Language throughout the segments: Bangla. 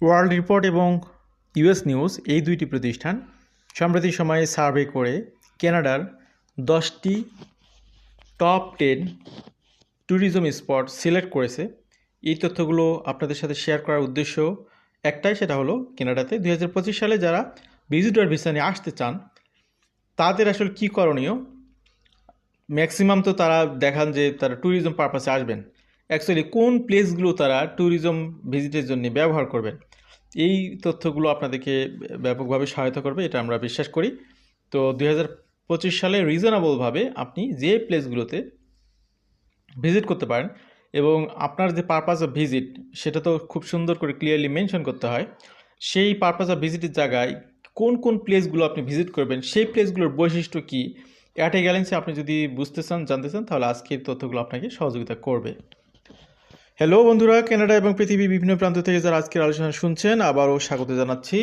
ওয়ার্ল্ড রিপোর্ট এবং ইউএস নিউজ এই দুইটি প্রতিষ্ঠান সাম্প্রতিক সময়ে সার্ভে করে কানাডার 10টি টপ 10 ট্যুরিজম স্পট সিলেক্ট করেছে। এই তথ্যগুলো আপনাদের সাথে শেয়ার করার উদ্দেশ্য একটাই, সেটা হলো কানাডাতে 2025 সালে যারা ভিজিটর ভিসা নিয়ে আসতে চান তাদের আসলে কী করণীয়। ম্যাক্সিমাম তো তারা দেখান যে তারা ট্যুরিজম পারপাসে আসবেন, অ্যাকচুয়ালি কোন প্লেসগুলো তারা ট্যুরিজম ভিজিটের জন্য ব্যবহার করবেন, এই তথ্যগুলো আপনাদেরকে ব্যাপকভাবে সহায়তা করবে, এটা আমরা বিশ্বাস করি। তো 2025 সালে রিজনেবলভাবে আপনি যে প্লেসগুলোতে ভিজিট করতে পারেন এবং আপনার যে পারপাস অফ ভিজিট সেটা তো খুব সুন্দর করে ক্লিয়ারলি মেনশন করতে হয়। সেই পারপাস অফ ভিজিটের জায়গায় কোন কোন প্লেসগুলো আপনি ভিজিট করবেন, সেই প্লেসগুলোর বৈশিষ্ট্য কী, অ্যাট এ গ্যালেন্সে আপনি যদি বুঝতে চান, জানতে চান, তাহলে আজকের তথ্যগুলো আপনাকে সহযোগিতা করবে। হ্যালো বন্ধুরা, কানাডা এবং পৃথিবীর বিভিন্ন প্রান্ত থেকে যারা আজকের আলোচনা শুনছেন আবারও স্বাগত জানাচ্ছি।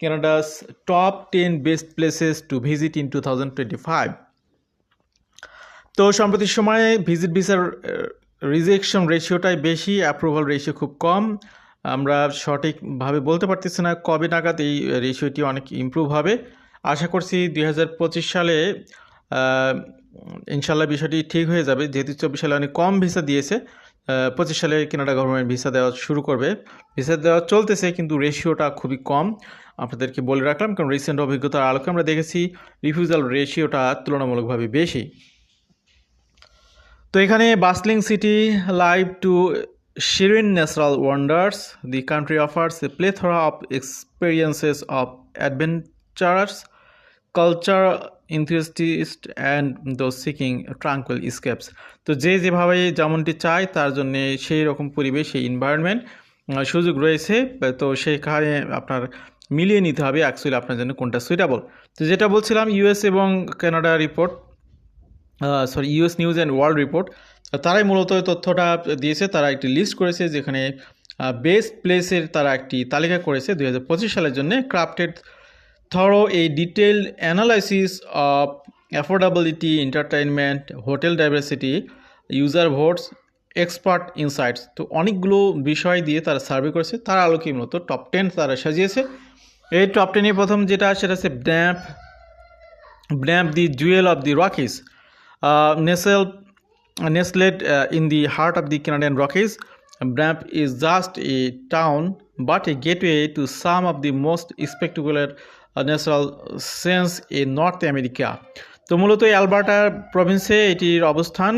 Canada's top 10 best places to visit in 2025। তো সাম্প্রতিক সময়ে ভিজিট ভিসার রিজেকশন রেশিওটাই বেশি, অ্যাপ্রুভাল রেশিও খুব কম। আমরা সঠিকভাবে বলতে পারতেছি না কবে নাগাদ এই রেশিওটি অনেক ইমপ্রুভ হবে। আশা করছি 2025 সালে ইনশাল্লাহ বিষয়টি ঠিক হয়ে যাবে, যেহেতু 24 সালে অনেক কম ভিসা দিয়েছে। 25 সালে কানাডা গভর্নমেন্ট ভিসা দেওয়া শুরু করবে, ভিসা দেওয়া চলতেছে কিন্তু রেশিওটা খুবই কম। আপনাদেরকে বলে রাখলাম কারণ রিসেন্ট অভিজ্ঞতার আলোকে আমরা দেখেছি রিফিউজাল রেশিওটা তুলনামূলকভাবে বেশি। তো এখানে bustling city life to serene natural wonders, the country offers a plethora of experiences of adventurers, culture enthusiasts and those seeking tranquil escapes. তো যে যেভাবে যেমনটি চায় তার জন্য সেই রকম পরিবেশ, সেই এনভায়রনমেন্ট সুযোগ রয়েছে। তো সেখানে আপনার মিলিয়ে নিতে হবে অ্যাকচুয়ালি আপনার জন্য কোনটা সুইটেবল। তো যেটা বলছিলাম, ইউএস এবং Canada report, US news and world report, তারাই মূলত তথ্যটা দিয়েছে। তারা একটি লিস্ট করেছে যেখানে বেস্ট প্লেসের তারা একটি তালিকা করেছে 2025 সালের জন্য, crafted thorough a detailed analysis of affordability, entertainment, hotel diversity, user votes, expert insights. তো অনেকগুলো বিষয় দিয়ে তারা সার্ভে করেছে, তার আলোকে মূলত টপ 10 তারা সাজিয়েছে। এই টপ 10 প্রথম যেটা সেটা হচ্ছে Banff the jewel of the Rockies. Nestled in the heart of the Canadian Rockies, Banff is just a town but a gateway to some of the most spectacular natural scenes in North America. তো মূলত অ্যালবার্টা প্রভিন্সে এটির অবস্থান।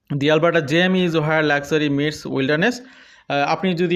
The Alberta gem is where luxury meets wilderness. আপনি যদি